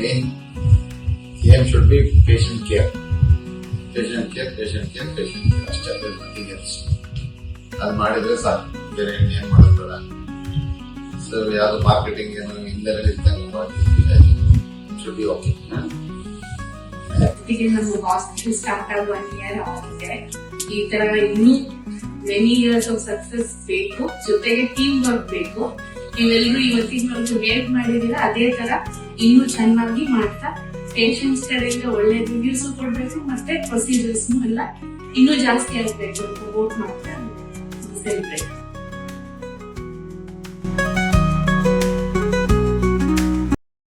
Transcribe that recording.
Main aim should be patient care ಅಷ್ಟೇ. ಅದು ಮಾಡಿದ್ರೆ ಸಾಕು, ಬೇರೆ ಏನ್ ಮಾಡೋದು ಬೇಡ. ಸೊ ಯಾವ್ದು ಮಾರ್ಕೆಟಿಂಗ್ ಏನು ಹಿಂದೆ ಶುಡ್ ಬಿ ಓಕೆ. ನಮ್ಮ ಹಾಸ್ಪಿಟಲ್ ಸ್ಟಾರ್ಟ್ ಆಗಿ 1 year ಆಗಿದೆ. ಈ ತರ ಇನ್ನೂ ಮೆನಿ ಇಯರ್ಸ್ ಆಫ್ ಸಕ್ಸಸ್ ಬೇಕು, ಜೊತೆಗೆ ಟೀಮ್ ವರ್ಕ್ ಬೇಕು. ನೀವೆಲ್ಲರೂ ಇವತ್ತಿನವರೆಗೂ ಹೇಗ್ ಮಾಡಿದೀರ ಅದೇ ತರ ಇನ್ನೂ ಚೆನ್ನಾಗಿ ಮಾಡ್ತಾ ಪೇಷಂಟ್ಸ್ ಕಡೆಯಿಂದ ಒಳ್ಳೆ ರಿವ್ಯೂಸ್ ಕೊಡ್ಬೇಕು, ಮತ್ತೆ ಪ್ರೊಸೀಜರ್ಸ್ ಎಲ್ಲ ಇನ್ನೂ ಜಾಸ್ತಿ ಆಗ್ಬೇಕು ಅಂತ ವೋಟ್ ಮಾಡ್ತಾ ಸೆಲೆಬ್ರೇಟ್